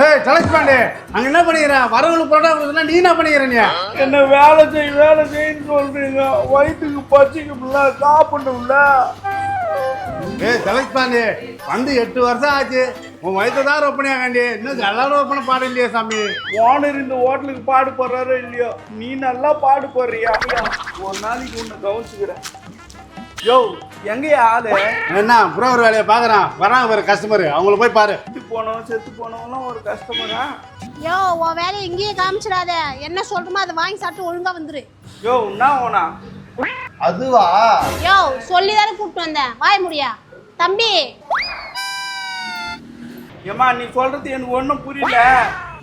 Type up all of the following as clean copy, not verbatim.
ஏய் தலைப்பாண்டே அங்க என்ன பண்ணிக்கிற வரவங்களுக்கு புரோட்டா கொடுத்தா நீ என்ன பண்ணிக்கிற நீ என்ன வேலை செய்ன்னு சொல்றீங்க வயிற்றுக்கு பச்சிக்கும்ல சாப்பிடணும்ல ஏய் தலைப்பாண்டே வந்து 8 வருஷம் ஆச்சு உன் வயிற்று தான் ரொப்பனையா காண்டி இன்னும் எல்லாரும் ரொப்பனை பாடு இல்லையா சாமி ஓனர் இந்த ஹோட்டலுக்கு பாடு போடுறாரோ இல்லையோ நீ நல்லா பாடு போடுறியா ஒரு நாளைக்கு உன்னை கவனிச்சுக்கிறேன் யோ எங்கேயா ஆளு என்ன புரோவர் வேலையை பாக்குறான் வராங்க பாரு கஸ்டமர் அவங்கள போய் பாரு செத்து போனவங்களாம் ஒரு கஸ்டமரா யோ உன் வேலையை இங்கேயே காமிச்சிடாத என்ன சொல்றோமோ அதை வாங்கி சாப்பிட்டு ஒழுங்கா வந்துரு யோ என்ன ஓனா அதுவா யோ சொல்லி தானே கூப்பிட்டு வந்தேன் வாய முடியா தம்பி ஏமா நீ சொல்றது எனக்கு ஒன்றும் புரியல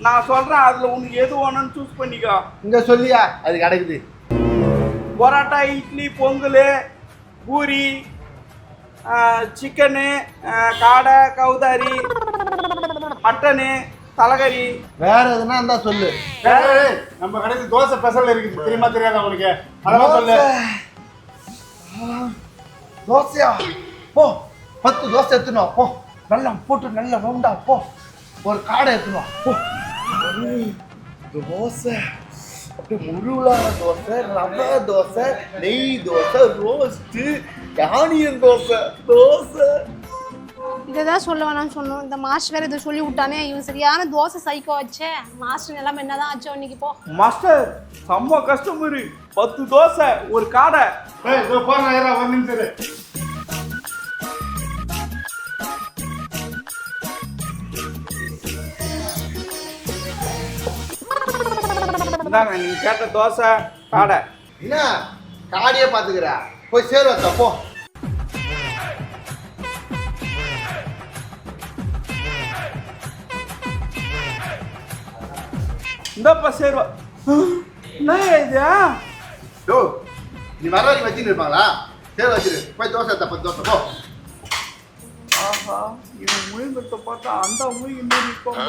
நான் சொல்றேன் அதுல உனக்கு எது வேணும்னு சூஸ் பண்ணிக்கோ இங்க சொல்லியா அது கிடைக்குது பரோட்டா இட்லி பொங்கல் பூரி சிக்கனு காடை கவுதாரி மட்டனு தலைகறி வேற எதுனா இருந்தா சொல்லு நம்ம கடைக்கு தோசை ஸ்பெஷல் இருக்குது தெரியுமா தெரியாதா உனக்கு அதெல்லாம் சொல்லு தோசையா போ 10 தோசை எடுத்துனோம் போ நல்லா போட்டு நல்லா ரவுண்டா போ ஒரு காடை எடுத்துனோம் போ தோசை அப்படியே முழுவலான தோசை ரவை தோசை நெய் தோசை ரோஸ்ட்டு ஆனியன் தோசை தோசை இதை தான் சொல்ல வேணாம்னு சொன்னோம் இந்த மாஸ்டர் வேற இதை சொல்லி விட்டானே இவன் சரியான தோசை சைக்கோ வச்சே மாஸ்டர் எல்லாம் என்னதான் ஆச்சோ இன்னைக்கு போ மாஸ்டர் செம்ம கஸ்டமரு 10 தோசை ஒரு காடை போறேன் ஒரு நிமிஷம் இந்தாங்க நீங்க கேட்ட தோசை காடை என்ன காடியே பாத்துக்கிற போய் சேர் வச்சா போ இந்தப்பா சேருவா என்ன இது யோ நீ வர வரைக்கும் வச்சுன்னு இருப்பாங்களா சேர் வச்சிரு போய் தோசை எடுத்தா 10 தோசை போ ஆஹா இவன் முயங்கத்தை பார்த்தா அந்த முயங்க மாரி இருப்பாங்க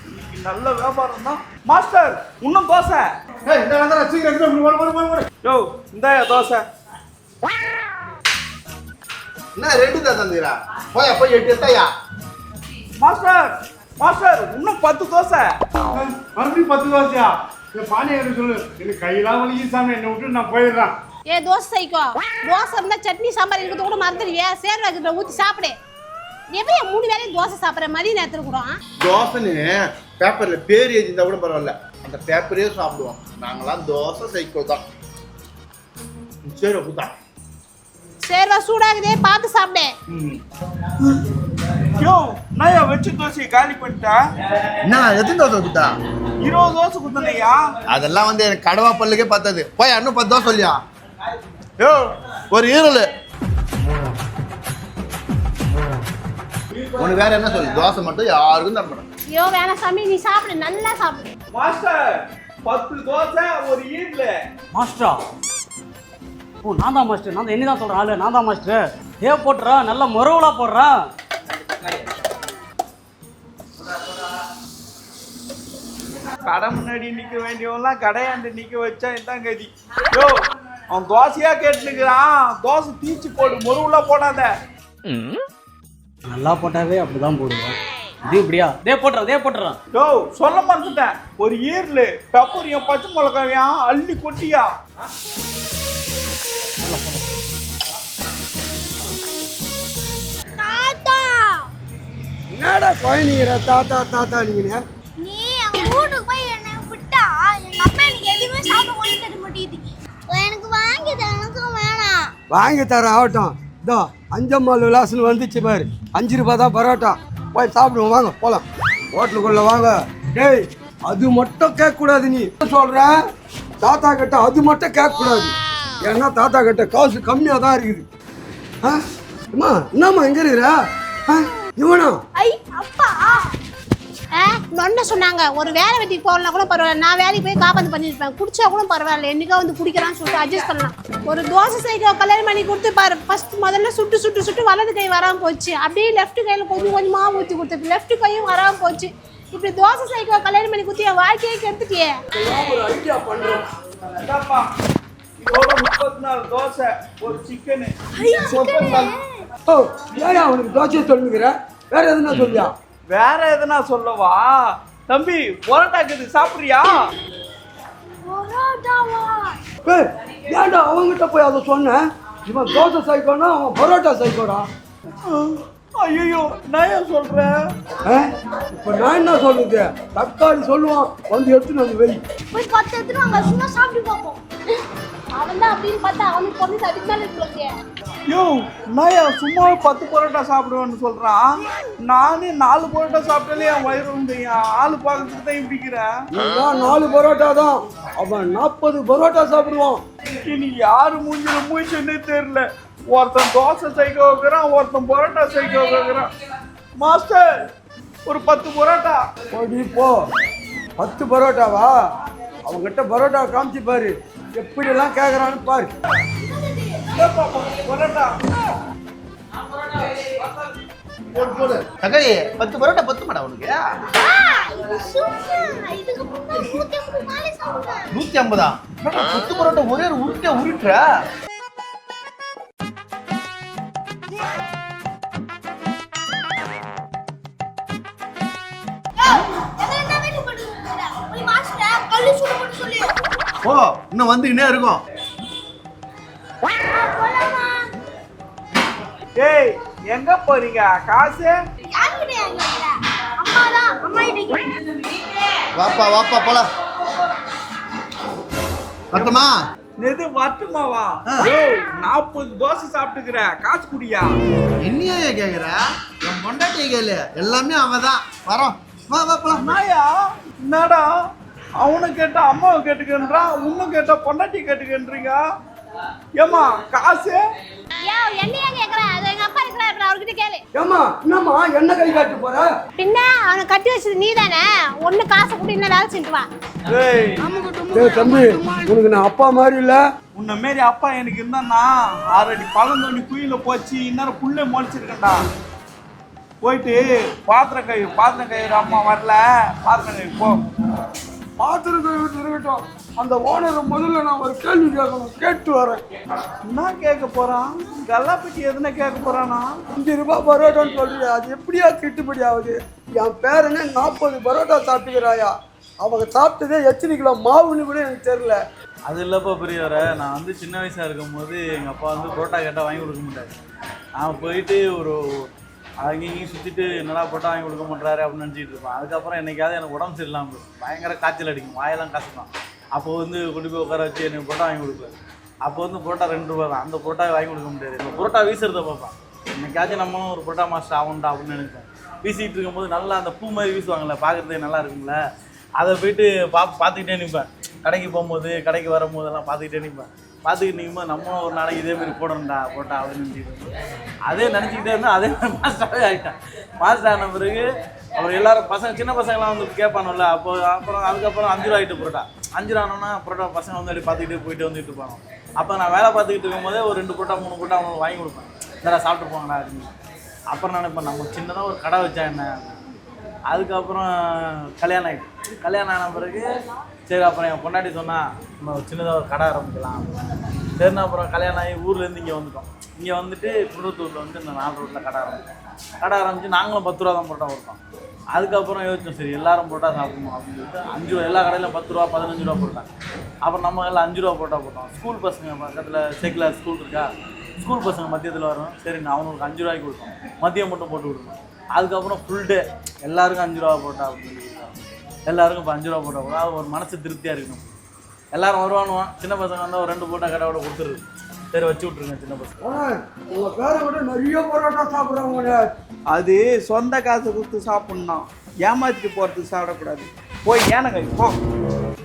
இன்னைக்கு நல்ல வியாபாரம் தான் மாஸ்டர் இன்னும் தோசை ஏய் இந்த வந்து சீக்கிரம் ஓடு யோ இந்தாயா தோசை என்ன 2 தான் தந்துக்கிறா போய் 8 எடுத்தாயா மாஸ்டர் மாஸ்டர் இன்னும் 10 தோசை மறுபடியும் 10 தோசையா பானி எனக்கு சொல்லு எனக்கு கையெல்லாம் வலிக்கு சாமி என்னை விட்டு நான் போயிடுறேன் ஏ தோசை சைக்கோ தோசை இருந்தா சட்னி சாம்பார் இருக்கிறது கூட மறந்துடுவியா சேர் வைக்கிறத ஊற்றி சாப்பிடு எப்படி 3 வேளையும் தோசை சாப்பிட்ற மாதிரி நேரத்தில் கூட தோசைன்னு பேப்பர்ல பேர் எழுதிருந்தா கூட பரவாயில்ல அந்த பேப்பரே சாப்பிடுவோம் நாங்களாம் தோசை சைக்கோ தான் சரி புத்தா சேர்வா சூடாகுதே பார்த்து சாப்பிடு யோ நான் வச்சு தோசையை காலி பண்ணிட்டா என்ன எத்தனை தோசை குத்தா 20 தோசை குத்தனையா அதெல்லாம் வந்து எனக்கு கடவா பல்லுக்கே பார்த்தது போய் இன்னும் 10 தோசை சொல்லியா யோ ஒரு ஈரல் உனக்கு வேற என்ன சொல்லு தோசை மட்டும் யாருக்கும் தர மாட்டேன் ஐயோ வேணாம் சாமி நீ சாப்பிடு நல்லா சாப்பிடு மாஸ்டர் 10 தோசை ஒரு ஈட்ல மாஸ்டரா ஓ நான் தான் மாஸ்டர் நான் தான் என்ன தான் சொல்கிறேன் ஆளு நான் தான் மாஸ்டர் போட்டுறா நல்லா முறவலாக போடுறா கடை முன்னாடி நிக்க வேண்டியவன்லாம் கடையாண்டு நிக்க வச்சா இதான் கதி யோ அவன் தோசையா கேட்டுக்கிறான் தோசை தீச்சு போடு முருவுல போடாத நல்லா போட்டாவே அப்படிதான் போடுவேன் இது இப்படியா போட்டுறான் யோ சொல்ல மறந்துட்டேன் ஒரு ஈரல் பெப்பரையும் பச்சை மிளகாவையும் அள்ளி கொட்டியா தாத்தா என்னடா குழந்தைங்கிற தாத்தா தாத்தா நீங்க நீ அவங்க வீட்டுக்கு போய் என்ன விட்டா எங்க அப்பா எனக்கு எதுவுமே சாப்பிட கொண்டு தர மாட்டேங்குது எனக்கு வாங்கி தரணும் வேணாம் வாங்கி தர ஆகட்டும் இதோ அஞ்சம்மாள் விலாசன்னு வந்துச்சு பாரு 5 ரூபாய் தான் பரோட்டா போய் சாப்பிடுவோம் வாங்க போலாம் ஹோட்டலுக்குள்ள வாங்க டேய் அது மட்டும் கேட்கக்கூடாது நீ சொல்ற தாத்தா கிட்ட அது மட்டும் கேட்கக்கூடாது ஏன்னா தாத்தா கிட்ட காசு கம்மியாக தான் இருக்குது ஆ அம்மா என்னம்மா எங்க இருக்கிற இவனா ஐ அப்பா நொன்ன சொன்னாங்க ஒரு வேலை வெட்டிக்கு போகலாம் கூட பரவாயில்ல நான் வேலைக்கு போய் காப்பாந்து பண்ணியிருப்பேன் குடிச்சா கூட பரவாயில்ல என்னைக்கா வந்து குடிக்கிறான்னு சொல்லிட்டு அட்ஜஸ்ட் பண்ணலாம் ஒரு தோசை சைக்கிள் கல்யாணம் பண்ணி கொடுத்து பாரு ஃபர்ஸ்ட் முதல்ல சுட்டு வலது கை வராமல் போச்சு அப்படியே லெஃப்ட் கையில் கொஞ்சம் கொஞ்சமாக ஊற்றி கொடுத்து லெஃப்ட் கையும் வராமல் போச்சு இப்படி தோசை சைக்கிள் கல்யாணம் பண்ணி கொடுத்து என் வாழ்க்கையை கெடுத்துட்டியே ஒரு ஐடியா பண்றோம் இதோட 34 தோசை ஒரு சிக்கனு ஓ ஏன் அவனுக்கு தோசையை சொல்லுங்கிற வேற எதுனா சொல்லியா வேற எதுனா சொல்லவா? தம்பி பரோட்டாக்குது சாப்பிட்றியா? ஏய், ஏன்டா அவங்ககிட்ட போய் அதை சொன்னேன்? இவன் தோசை சைக்கோனா அவன் பரோட்டா சைக்கோடா. ஐயோ நான் ஏன் சொல்றேன்? இப்போ நான் என்ன சொல்லுது? தக்காளி சொல்லுவான், வந்து எடுத்துன்னு வந்து வை. போய் 10 எடுத்துட்டு வாங்க, சும்மா சாப்பிட்டு பார்ப்போம். அவன் தான் அப்படின்னு பார்த்தா அவனுக்கு பொண்ணு அதுக்கு மேலே இருக்கு. யோ நான் சும்மா 10 பரோட்டா சாப்பிடுவேன்னு சொல்றான். நானே 4 பரோட்டா சாப்பிட்டாலே என் வயிறு வந்து ஆளு பார்க்கறதுக்கு தான் இப்படிக்கிறேன். நான் 4 பரோட்டா தான், அவன் 40 பரோட்டா சாப்பிடுவான். இனி யாரு மூஞ்சில மூச்சுன்னே தெரியல. ஒருத்தன் தோசை சைக்க வைக்கிறான், ஒருத்தன் பரோட்டா சைக்க வைக்கிறான். மாஸ்டர் ஒரு 10 பரோட்டா. போடி போ. 10 பரோட்டாவா? அவங்ககிட்ட பரோட்டா காமிச்சு பாரு, எப்படியெல்லாம் கேட்குறான்னு பாரு. பரோட்டா போடு தக்காளி 10 பரோட்டா 10 மாடா உனக்கு? 150. 10 பரோட்டா ஒரே உருட்டுற. ஓ இன்னும் வந்துக்கிட்டே இருக்கும். ஏய் எங்க போறீங்க? காசு வாப்பா வாப்பா போலாம். வரட்டுமா? எது வரட்டுமாவா? 40 தோசை சாப்பிட்டுக்கிற, காசு குடியா? என்னையா கேக்குற? என் பொண்டாட்டியை கேளு, எல்லாமே அவதான். வரோம், வா வா போலாம். நாயா என்னடா அவனை கேட்டா அம்மாவை கேட்டுக்கின்றான், இன்னும் கேட்டா பொண்டாட்டி கேட்டுக்கின்றீங்க. ஏமா காசு? என்னையா கேக்குறேன்? அது எங்க அப்பா இருக்கிறாரு, அவர்கிட்ட கேளு. ஏமா என்னம்மா என்ன கை காட்டு போற? பின்ன அவனை கட்டி வச்சது நீ தானே. ஒண்ணு காசு கூட இன்னும் வேலை செஞ்சுட்டு வா. ஏய் தம்பி, உனக்கு நான் அப்பா மாதிரி இல்ல. உன்ன மாரி அப்பா எனக்கு இருந்தா 6 அடி பழம் தோண்டி குயில போச்சு, இன்னொரு புல்ல முளைச்சிருக்கேன்டா. போயிட்டு பாத்திரம் கழுவு அம்மா வரல, பாத்திரம் கழுவு போ. பாத்திரம் கழுவிட்டு இருக்கட்டும், அந்த ஓனரை முதல்ல நான் ஒரு கேள்வி கேட்கணும், கேட்டு வரேன். என்ன கேட்க போறான்? கல்லாப்பட்டி எதுனா கேட்க போறானா? 5 ரூபாய் பரோட்டான்னு சொல்றீங்க, அது எப்படியா கிட்டுப்படி ஆகுது? என் பேரனே 40 பரோட்டா சாப்பிட்டுக்கிறாயா? அவங்க சாப்பிட்டதே எத்தனை கிலோ மாவுன்னு கூட எனக்கு தெரியல. அது இல்லைப்பா பெரியவரை, நான் வந்து சின்ன வயசாக இருக்கும்போது எங்கள் அப்பா வந்து புரோட்டா கேட்டால் வாங்கி கொடுக்க மாட்டாரு. நான் போயிட்டு ஒரு அங்கேயும் சுற்றிட்டு என்னடா புரோட்டா வாங்கி கொடுக்க மாட்டாரு அப்படின்னு நினச்சிட்டு இருப்பேன். அதுக்கப்புறம் என்னைக்காவது எனக்கு உடம்பு சரியில்லாமல் போய் பயங்கர காய்ச்சல் அடிக்கும், வாயெல்லாம் கஷ்டம். அப்போ வந்து கொண்டு போய் உட்கார வச்சு எனக்கு புரோட்டா வாங்கி கொடுப்பேன். அப்போ வந்து புரோட்டா 2 ரூபா தான், அந்த புரோட்டாவை வாங்கி கொடுக்க முடியாது. இந்த புரோட்டா வீசுறதை பார்ப்பேன், என்னைக்காச்சும் நம்மளும் ஒரு புரோட்டா மாஸ்டர் ஆகும்டா அப்படின்னு நினைப்பேன். வீசிக்கிட்டு இருக்கும்போது நல்லா அந்த பூ மாதிரி வீசுவாங்கள்ல, பார்க்குறதுக்கு நல்லா இருக்குங்கள, அதை போயிட்டு பார்த்துக்கிட்டே நிற்பேன். கடைக்கு போகும்போது கடைக்கு வரும்போதெல்லாம் பார்த்துக்கிட்டே நிற்பேன். பார்த்துக்கிட்டு நிற்கும்போது நம்மளும் ஒரு நாளைக்கு இதேமாரி போடணும்டா போட்டா அப்படின்னு நினச்சிக்கிட்டு அதே நினச்சிக்கிட்டே இருந்தால் அதே மாதிரி மாஸ்டராகவே ஆகிட்டேன். மாஸ்டர் ஆன பிறகு அப்புறம் எல்லோரும் பசங்க சின்ன பசங்களாம் வந்து கேட்பானுல்ல, அப்புறம் அதுக்கப்புறம் 5 ரூபா ஆகிட்டு புரோட்டா. 5 ரூபா ஆனோன்னா புரோட்டா பசங்க வந்து அப்படி பார்த்துக்கிட்டே போயிட்டு வந்துட்டு இருப்பாங்க. அப்போ நான் வேலை பார்த்துக்கிட்டு இருக்கும்போதே ஒரு 2 புரோட்டா 3 புரோட்டா அவங்களுக்கு வாங்கி கொடுப்பேன், இதெல்லாம் சாப்பிட்டு போங்கடா அப்படின்னு. அப்புறம் நினைப்பேன் நம்ம சின்னதாக ஒரு கடை வச்சா என்ன. அதுக்கப்புறம் கல்யாணம் ஆகிட்டு, கல்யாணம் ஆன பிறகு சரி அப்புறம் என் பொண்டாட்டி சொன்னால் நம்ம சின்னதாக ஒரு கடை ஆரம்பிக்கலாம். சரிண்ணா அப்புறம் கல்யாணம் ஆகி ஊர்லேருந்து இங்கே வந்துட்டோம். இங்கே வந்துட்டு குன்றத்தூரில் வந்து இந்த 4 ரோட்டில் கடை ஆரம்பிச்சு நாங்களும் 10 ரூபா தான் புரோட்டா கொடுத்தோம். அதுக்கப்புறம் யோசிச்சோம் சரி எல்லாரும் புரோட்டா சாப்பிடணும் அப்படின்னு சொல்லிட்டு 5 ரூபா எல்லா கடையிலும் 10 ரூபா 15 ரூபா போட்டாங்க. அப்புறம் நம்ம எல்லாம் 5 ரூபா புரோட்டா போட்டோம். ஸ்கூல் பசங்க பக்கத்தில் சேக்கில் ஸ்கூல் இருக்கா, ஸ்கூல் பசங்க மதியத்தில் வரும், சரி நான் அவங்களுக்கு 5 ரூபாய்க்கு கொடுத்தோம், மதியம் மட்டும் போட்டு விடணும். அதுக்கப்புறம் ஃபுல் டே எல்லாருக்கும் 5 ரூபா போட்டா அப்படின்னு சொல்லிட்டு எல்லாருக்கும் இப்போ 5 ரூபா போட்டா கூட அது ஒரு மனசு திருப்தியாக இருக்கணும். எல்லோரும் வருவானுவான், சின்ன பசங்க வந்தால் ஒரு 2 போட்டா கடையோட கொடுத்துருது, சரி வச்சு விட்ருங்க சின்ன பசங்க. உங்கள் பேரை விட நிறைய பரோட்டா சாப்பிட்றவங்க. அது சொந்த காசு கொடுத்து சாப்பிட்ணும், ஏமாற்றிட்டு போகிறதுக்கு சாப்பிடக்கூடாது. போய் ஏனங்க போ.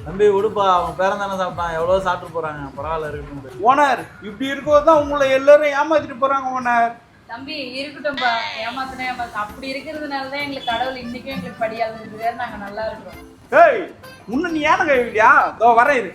தம்பி விடுப்பா, அவன் பேரன் தானே சாப்பிட்டான், எவ்வளோ சாப்பிட்டு போகிறாங்க, பரவாயில்ல இருக்கணும். ஓனர் இப்படி இருக்கிறது தான் உங்களை எல்லாரும் ஏமாற்றிட்டு போகிறாங்க. ஓனர் தம்பி இருக்கட்டும்பா, ஏமாத்தினா அப்படி இருக்கிறதுனால தான் எங்களுக்கு கடவுள் இன்னைக்கும் எங்களுக்கு படியாத இருக்கிறாரு, நாங்கள் நல்லா இருக்கிறோம். ஏய் முன்ன நீ ஏனங்க இல்லையா? இதோ வரேன் இரு.